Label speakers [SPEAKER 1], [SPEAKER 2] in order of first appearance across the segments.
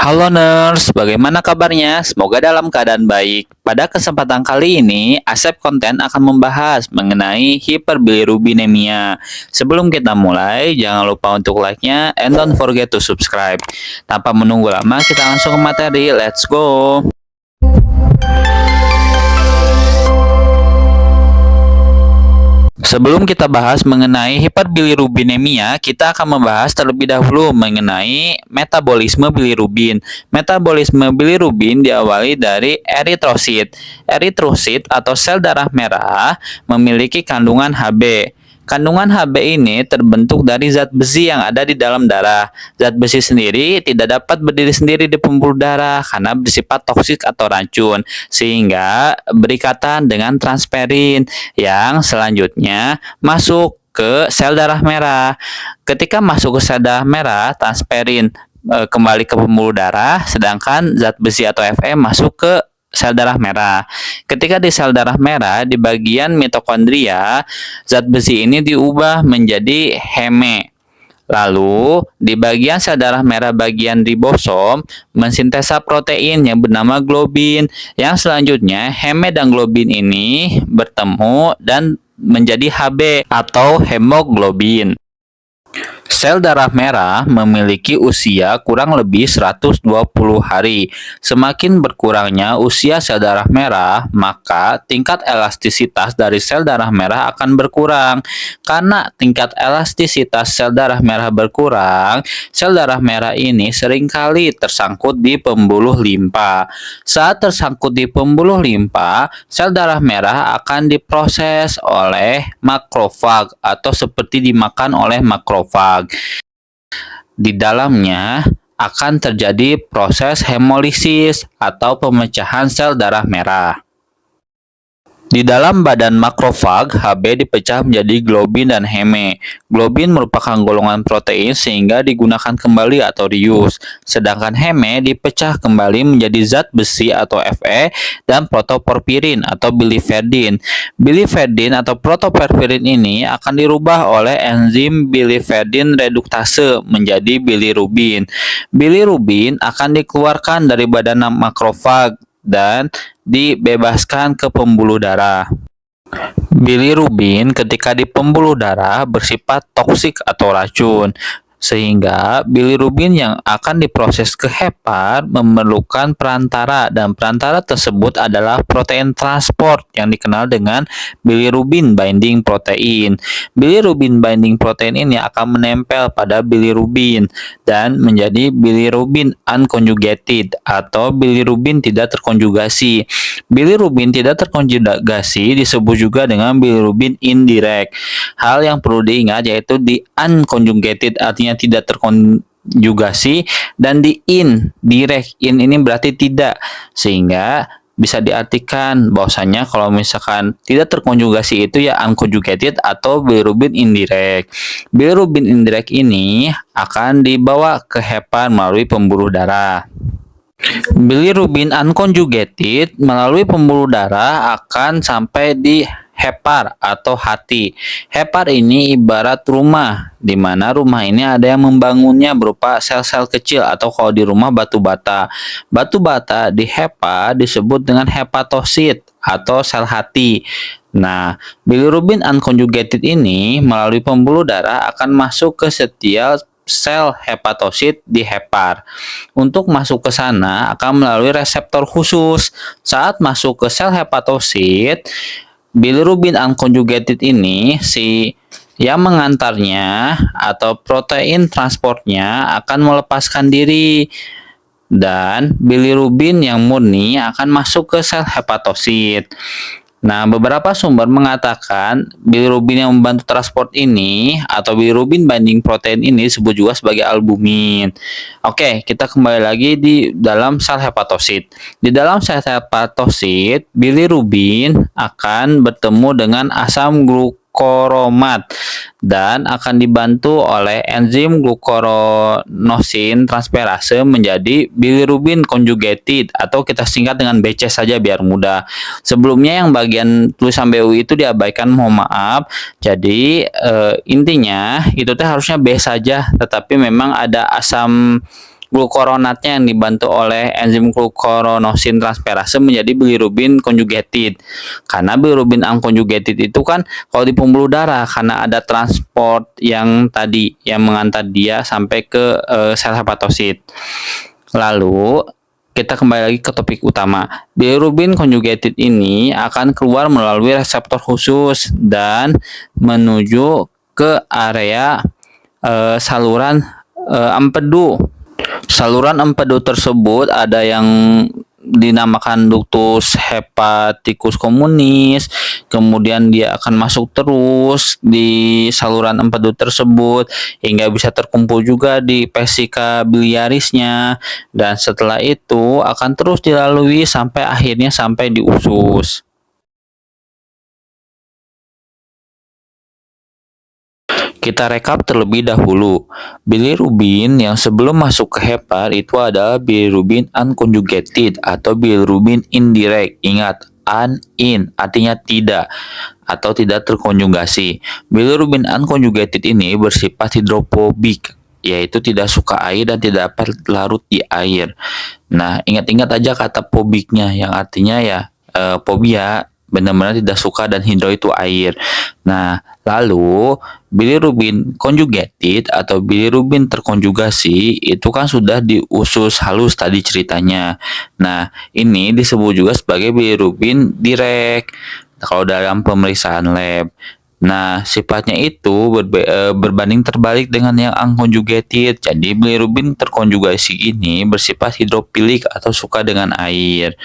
[SPEAKER 1] Halo Nurse, bagaimana kabarnya? Semoga dalam keadaan baik. Pada kesempatan kali ini, Asep Konten akan membahas mengenai hiperbilirubinemia. Sebelum kita mulai, jangan lupa untuk like-nya and don't forget to subscribe. Tanpa menunggu lama, kita langsung ke materi. Let's go! Sebelum kita bahas mengenai hiperbilirubinemia, kita akan membahas terlebih dahulu mengenai metabolisme bilirubin. Metabolisme bilirubin diawali dari eritrosit. Eritrosit atau sel darah merah memiliki kandungan Hb. Kandungan Hb ini terbentuk dari zat besi yang ada di dalam darah. Zat besi sendiri tidak dapat berdiri sendiri di pembuluh darah karena bersifat toksik atau racun, sehingga berikatan dengan transferin yang selanjutnya masuk ke sel darah merah. Ketika masuk ke sel darah merah, transferin kembali ke pembuluh darah, sedangkan zat besi atau Fe masuk ke sel darah merah. Ketika di sel darah merah, di bagian mitokondria, zat besi ini diubah menjadi Heme. Lalu, di bagian sel darah merah bagian ribosom, mensintesa protein yang bernama globin, yang selanjutnya Heme dan globin ini bertemu dan menjadi Hb atau hemoglobin. Sel darah merah memiliki usia kurang lebih 120 hari. Semakin berkurangnya usia sel darah merah, maka tingkat elastisitas dari sel darah merah akan berkurang. Karena tingkat elastisitas sel darah merah berkurang, sel darah merah ini seringkali tersangkut di pembuluh limpa. Saat tersangkut di pembuluh limpa, sel darah merah akan diproses oleh makrofag atau seperti dimakan oleh makrofag. Di dalamnya akan terjadi proses hemolisis atau pemecahan sel darah merah. Di dalam badan makrofag, Hb dipecah menjadi globin dan Heme. Globin merupakan golongan protein sehingga digunakan kembali atau reuse. Sedangkan Heme dipecah kembali menjadi zat besi atau Fe dan protoporfirin atau biliverdin. Biliverdin atau protoporfirin ini akan dirubah oleh enzim biliverdin reduktase menjadi bilirubin. Bilirubin akan dikeluarkan dari badan makrofag dan dibebaskan ke pembuluh darah. Bilirubin ketika di pembuluh darah bersifat toksik atau racun, sehingga bilirubin yang akan diproses ke hepar memerlukan perantara, dan perantara tersebut adalah protein transport yang dikenal dengan bilirubin binding protein. Bilirubin binding protein ini akan menempel pada bilirubin dan menjadi bilirubin unconjugated atau bilirubin tidak terkonjugasi. Bilirubin tidak terkonjugasi disebut juga dengan bilirubin indirect. Hal yang perlu diingat yaitu di unconjugated artinya tidak terkonjugasi, dan di indirect, ini berarti tidak, sehingga bisa diartikan bahwasanya kalau misalkan tidak terkonjugasi itu ya unconjugated atau bilirubin indirect. Bilirubin indirect ini akan dibawa ke hepar melalui pembuluh darah. Bilirubin unconjugated melalui pembuluh darah akan sampai di hepar atau hati. Hepar ini ibarat rumah, di mana rumah ini ada yang membangunnya berupa sel-sel kecil atau kalau di rumah batu bata. Batu bata di hepar disebut dengan hepatosit atau sel hati. Nah, bilirubin unconjugated ini melalui pembuluh darah akan masuk ke setiap sel hepatosit di hepar. Untuk masuk ke sana akan melalui reseptor khusus. Saat masuk ke sel hepatosit, bilirubin unconjugated ini yang mengantarnya atau protein transportnya akan melepaskan diri, dan bilirubin yang murni akan masuk ke sel hepatosit. Nah, beberapa sumber mengatakan bilirubin yang membantu transport ini atau bilirubin binding protein ini disebut juga sebagai albumin. Oke, kita kembali lagi di dalam sel hepatosit. Di dalam sel hepatosit, bilirubin akan bertemu dengan asam glukoromat dan akan dibantu oleh enzim glucuranosin transferase menjadi bilirubin conjugated atau kita singkat dengan BC saja biar mudah. Sebelumnya yang bagian tulisan BU itu diabaikan, mohon maaf. Jadi intinya itu harusnya B saja, tetapi memang ada asam glukoronatnya yang dibantu oleh enzim glucoronosin transferase menjadi bilirubin conjugated. Karena bilirubin unconjugated itu kan kalau di pembuluh darah karena ada transport yang tadi yang mengantar dia sampai ke sel hepatosit. Lalu kita kembali lagi ke topik utama. Bilirubin conjugated ini akan keluar melalui reseptor khusus dan menuju ke area saluran empedu. Saluran empedu tersebut ada yang dinamakan ductus hepaticus communis, kemudian dia akan masuk terus di saluran empedu tersebut hingga bisa terkumpul juga di vesika biliarisnya, dan setelah itu akan terus dilalui sampai akhirnya sampai di usus. Kita rekap terlebih dahulu. Bilirubin yang sebelum masuk ke hepar itu adalah bilirubin unconjugated atau bilirubin indirect. Ingat, in artinya tidak atau tidak terkonjugasi. Bilirubin unconjugated ini bersifat hidrofobik, yaitu tidak suka air dan tidak dapat larut di air. Nah, ingat-ingat aja kata fobiknya yang artinya ya fobia, benar-benar tidak suka, dan hidro itu air. Nah, lalu bilirubin conjugated atau bilirubin terkonjugasi itu kan sudah di usus halus tadi ceritanya. Nah, ini disebut juga sebagai bilirubin direct kalau dalam pemeriksaan lab. Nah, sifatnya itu berbanding terbalik dengan yang unconjugated. Jadi, bilirubin terkonjugasi ini bersifat hidrofilik atau suka dengan air.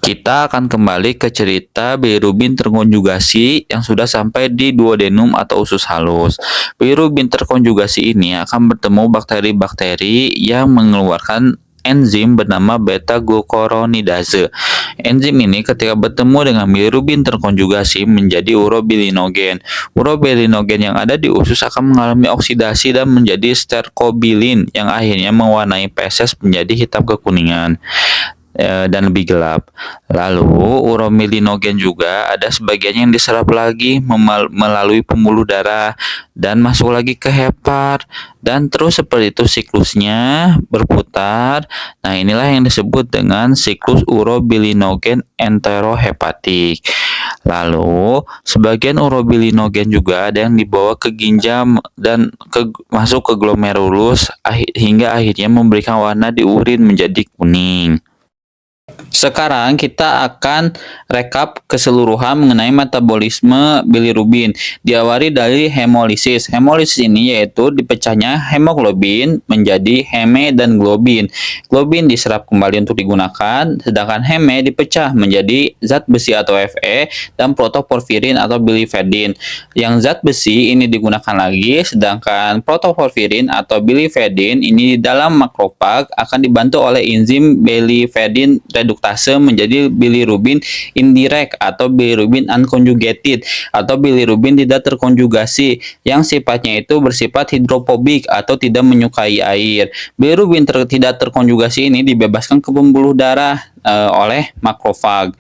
[SPEAKER 1] Kita akan kembali ke cerita bilirubin terkonjugasi yang sudah sampai di duodenum atau usus halus. Bilirubin terkonjugasi ini akan bertemu bakteri-bakteri yang mengeluarkan enzim bernama beta-glucuronidase. Enzim ini ketika bertemu dengan bilirubin terkonjugasi menjadi urobilinogen. Urobilinogen yang ada di usus akan mengalami oksidasi dan menjadi sterkobilin yang akhirnya mewarnai feses menjadi hitam kekuningan dan lebih gelap. Lalu uromilinogen juga ada sebagian yang diserap lagi melalui pembuluh darah dan masuk lagi ke hepar, dan terus seperti itu siklusnya berputar. Nah, inilah yang disebut dengan siklus urobilinogen enterohepatik. Lalu sebagian urobilinogen juga ada yang dibawa ke ginjal dan masuk ke glomerulus hingga akhirnya memberikan warna di urin menjadi kuning. Sekarang kita akan rekap keseluruhan mengenai metabolisme bilirubin. Diawali dari hemolisis. Hemolisis ini yaitu dipecahnya hemoglobin menjadi heme dan globin. Globin diserap kembali untuk digunakan, sedangkan heme dipecah menjadi zat besi atau Fe dan protoporfirin atau biliverdin. Yang zat besi ini digunakan lagi, sedangkan protoporfirin atau biliverdin ini di dalam makrofag akan dibantu oleh enzim biliverdin reduktase menjadi bilirubin indirect atau bilirubin unconjugated atau bilirubin tidak terkonjugasi yang sifatnya itu bersifat hidrofobik atau tidak menyukai air. Bilirubin tidak terkonjugasi ini dibebaskan ke pembuluh darah oleh makrofag.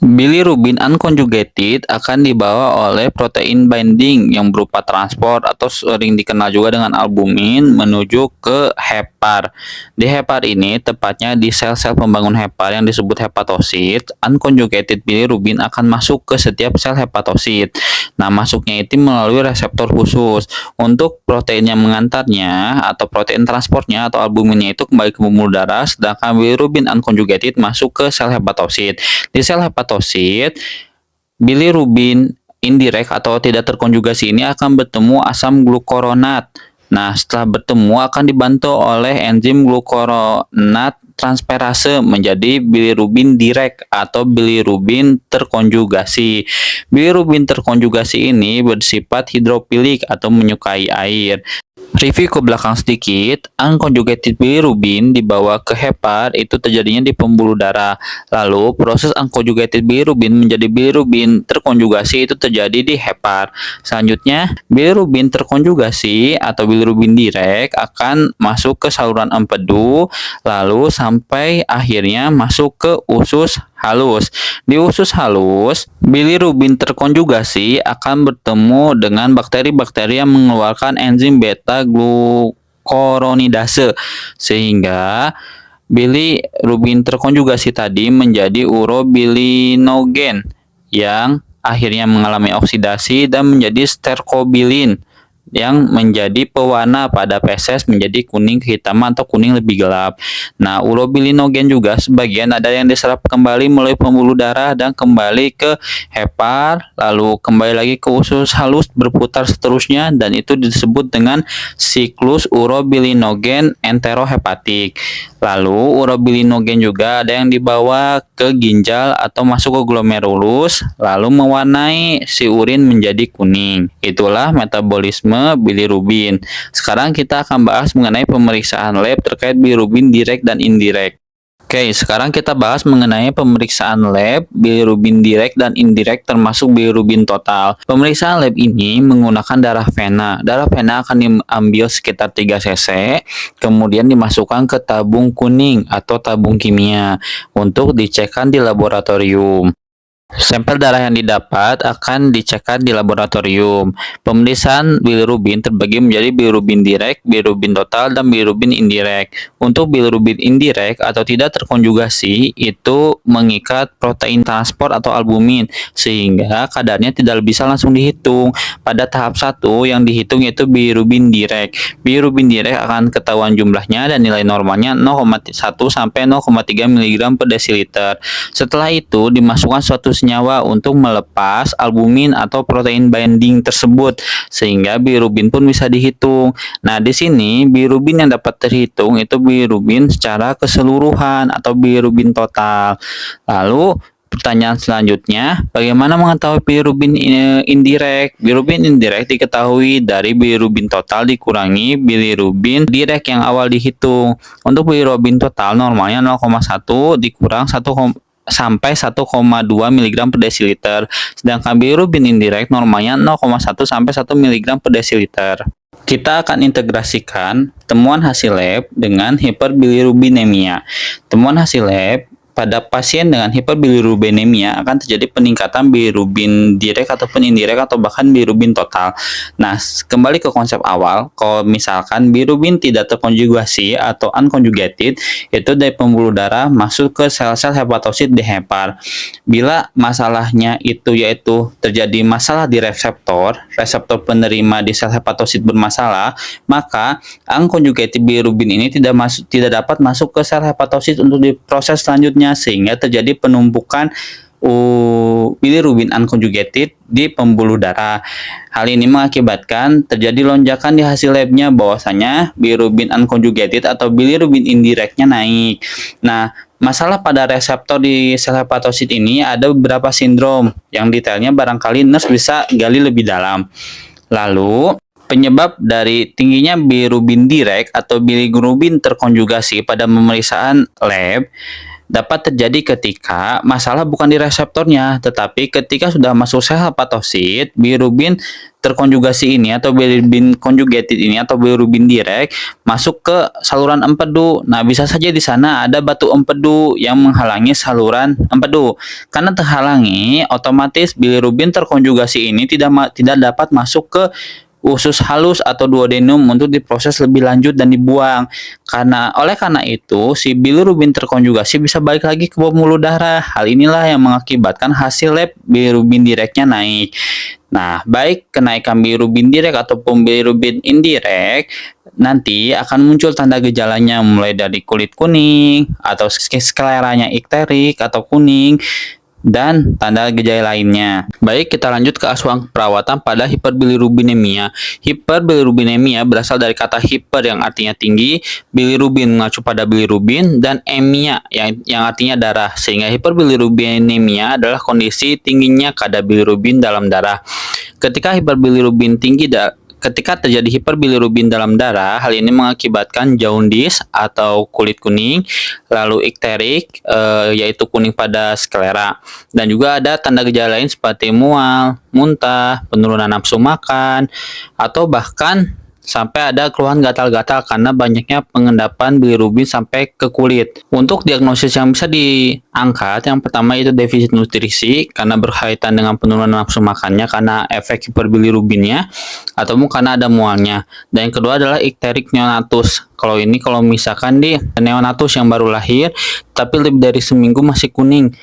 [SPEAKER 1] Bilirubin unconjugated akan dibawa oleh protein binding yang berupa transport atau sering dikenal juga dengan albumin menuju ke hepar. Di hepar ini, tepatnya di sel-sel pembangun hepar yang disebut hepatosit, unconjugated bilirubin akan masuk ke setiap sel hepatosit. Nah, masuknya itu melalui reseptor khusus. Untuk protein yang mengantarnya atau protein transportnya atau albuminnya itu kembali ke pembuluh darah, sedangkan bilirubin unconjugated masuk ke sel hepatosit. Di sel hepatosit, bilirubin indirect atau tidak terkonjugasi ini akan bertemu asam glukoronat. Nah, setelah bertemu akan dibantu oleh enzim glukoronat transferase menjadi bilirubin direct atau bilirubin terkonjugasi. Bilirubin terkonjugasi ini bersifat hidrofilik atau menyukai air. Review ke belakang sedikit, unconjugated bilirubin dibawa ke hepar itu terjadinya di pembuluh darah. Lalu proses unconjugated bilirubin menjadi bilirubin terkonjugasi itu terjadi di hepar. Selanjutnya, bilirubin terkonjugasi atau bilirubin direct akan masuk ke saluran empedu, lalu sampai akhirnya masuk ke usus halus. Di usus halus, bilirubin terkonjugasi akan bertemu dengan bakteri-bakteri yang mengeluarkan enzim beta koronidase sehingga bilirubin terkonjugasi tadi menjadi urobilinogen yang akhirnya mengalami oksidasi dan menjadi sterkobilin yang menjadi pewarna pada feses menjadi kuning kehitaman atau kuning lebih gelap. Nah, urobilinogen juga sebagian ada yang diserap kembali melalui pembuluh darah dan kembali ke hepar, lalu kembali lagi ke usus halus berputar seterusnya dan itu disebut dengan siklus urobilinogen enterohepatik. Lalu urobilinogen juga ada yang dibawa ke ginjal atau masuk ke glomerulus lalu mewarnai si urin menjadi kuning. Itulah metabolisme bilirubin. Sekarang kita akan bahas mengenai pemeriksaan lab terkait bilirubin direct dan indirect. Oke, sekarang kita bahas mengenai pemeriksaan lab bilirubin direct dan indirect termasuk bilirubin total. Pemeriksaan lab ini menggunakan darah vena. Darah vena akan diambil sekitar 3 cc, kemudian dimasukkan ke tabung kuning atau tabung kimia untuk dicekkan di laboratorium. Sampel darah yang didapat akan dicekkan di laboratorium. Pemeriksaan bilirubin terbagi menjadi bilirubin direct, bilirubin total, dan bilirubin indirect. Untuk bilirubin indirect atau tidak terkonjugasi itu mengikat protein transport atau albumin sehingga kadarnya tidak bisa langsung dihitung. Pada tahap 1 yang dihitung yaitu bilirubin direct. Bilirubin direct akan ketahuan jumlahnya dan nilai normalnya 0,1 sampai 0,3 mg per desiliter. Setelah itu dimasukkan suatu senyawa untuk melepas albumin atau protein binding tersebut sehingga bilirubin pun bisa dihitung. Nah, di sini bilirubin yang dapat terhitung itu bilirubin secara keseluruhan atau bilirubin total. Lalu pertanyaan selanjutnya, bagaimana mengetahui bilirubin indirect? Bilirubin indirect diketahui dari bilirubin total dikurangi bilirubin direct yang awal dihitung. Untuk bilirubin total normalnya 0,1 dikurang 1 sampai 1,2 mg per desiliter, sedangkan bilirubin indirect normalnya 0,1 sampai 1 mg per desiliter. Kita akan integrasikan temuan hasil lab dengan hiperbilirubinemia. Temuan hasil lab pada pasien dengan hiperbilirubinemia akan terjadi peningkatan bilirubin direct ataupun indirect atau bahkan bilirubin total. Nah, kembali ke konsep awal, kalau misalkan bilirubin tidak terkonjugasi atau unconjugated, itu dari pembuluh darah masuk ke sel-sel hepatosit di hepar. Bila masalahnya itu yaitu terjadi masalah di reseptor penerima di sel hepatosit bermasalah, maka unconjugated bilirubin ini tidak dapat masuk ke sel hepatosit untuk diproses selanjutnya sehingga terjadi penumpukan bilirubin unconjugated di pembuluh darah. Hal ini mengakibatkan terjadi lonjakan di hasil labnya bahwasanya bilirubin unconjugated atau bilirubin indirectnya naik. Nah, masalah pada reseptor di sel hepatosit ini ada beberapa sindrom yang detailnya barangkali nurse bisa gali lebih dalam. Lalu penyebab dari tingginya bilirubin direct atau bilirubin terkonjugasi pada pemeriksaan lab dapat terjadi ketika masalah bukan di reseptornya, tetapi ketika sudah masuk sel hepatosit, bilirubin terkonjugasi ini atau bilirubin conjugated ini atau bilirubin direct masuk ke saluran empedu. Nah, bisa saja di sana ada batu empedu yang menghalangi saluran empedu. Karena terhalangi, otomatis bilirubin terkonjugasi ini tidak dapat masuk ke usus halus atau duodenum untuk diproses lebih lanjut dan dibuang. Oleh karena itu, si bilirubin terkonjugasi bisa balik lagi ke pembuluh darah. Hal inilah yang mengakibatkan hasil lab bilirubin directnya naik. Nah, baik kenaikan bilirubin direct ataupun bilirubin indirect nanti akan muncul tanda gejalanya mulai dari kulit kuning atau skleranya ikterik atau kuning dan tanda gejala lainnya. Baik, kita lanjut ke asuhan perawatan pada hiperbilirubinemia. Hiperbilirubinemia berasal dari kata hiper yang artinya tinggi, bilirubin mengacu pada bilirubin, dan emia yang artinya darah. Sehingga hiperbilirubinemia adalah kondisi tingginya kadar bilirubin dalam darah. Ketika terjadi hiperbilirubin dalam darah, hal ini mengakibatkan jaundice atau kulit kuning, lalu ikterik yaitu kuning pada sklera, dan juga ada tanda gejala lain seperti mual, muntah, penurunan nafsu makan, atau bahkan sampai ada keluhan gatal-gatal karena banyaknya pengendapan bilirubin sampai ke kulit. Untuk diagnosis yang bisa diangkat, yang pertama itu defisit nutrisi karena berkaitan dengan penurunan nafsu makannya karena efek hiperbilirubinnya ataupun karena ada mualnya. Dan yang kedua adalah ikterik neonatus. Kalau misalkan di neonatus yang baru lahir tapi lebih dari seminggu masih kuning.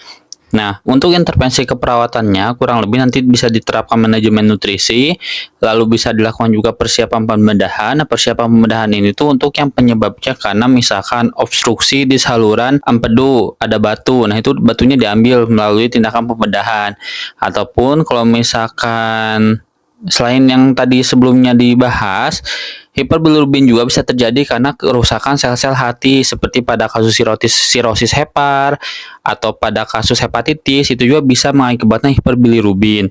[SPEAKER 1] Nah, untuk intervensi keperawatannya kurang lebih nanti bisa diterapkan manajemen nutrisi, lalu bisa dilakukan juga persiapan pembedahan. Nah, persiapan pembedahan ini tuh untuk yang penyebabnya karena misalkan obstruksi di saluran empedu, ada batu. Nah, itu batunya diambil melalui tindakan pembedahan. Ataupun kalau misalkan selain yang tadi sebelumnya dibahas, hiperbilirubin juga bisa terjadi karena kerusakan sel-sel hati seperti pada kasus sirosis hepar atau pada kasus hepatitis itu juga bisa mengakibatkan hiperbilirubin.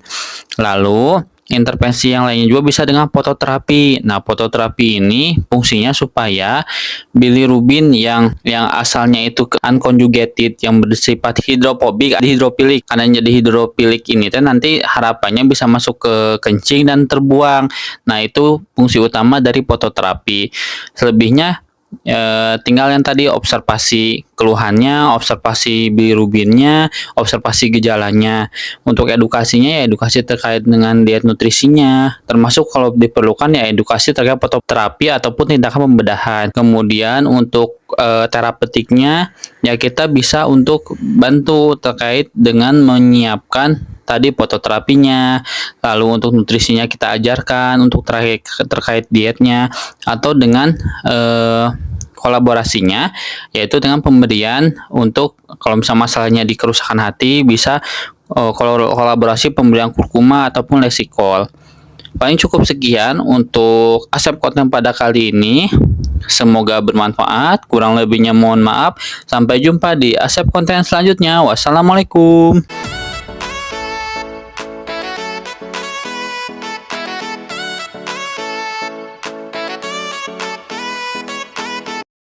[SPEAKER 1] Lalu intervensi yang lainnya juga bisa dengan fototerapi. Nah, fototerapi ini fungsinya supaya bilirubin yang asalnya itu unconjugated yang bersifat hidropilik karena jadi hidropilik ini nanti harapannya bisa masuk ke kencing dan terbuang. Nah, itu fungsi utama dari fototerapi. Selebihnya tinggal yang tadi observasi keluhannya, observasi bilirubinnya, observasi gejalanya. Untuk edukasinya ya edukasi terkait dengan diet nutrisinya, termasuk kalau diperlukan ya edukasi terkait fototerapi ataupun tindakan pembedahan. Kemudian untuk terapeutiknya ya kita bisa untuk bantu terkait dengan menyiapkan tadi fototerapinya, lalu untuk nutrisinya kita ajarkan, untuk terkait dietnya, atau dengan kolaborasinya, yaitu dengan pemberian untuk kalau misalnya masalahnya di kerusakan hati, bisa kolaborasi pemberian kurkuma ataupun lesikol. Paling cukup sekian untuk Asep konten pada kali ini. Semoga bermanfaat, kurang lebihnya mohon maaf. Sampai jumpa di Asep konten selanjutnya. Wassalamualaikum.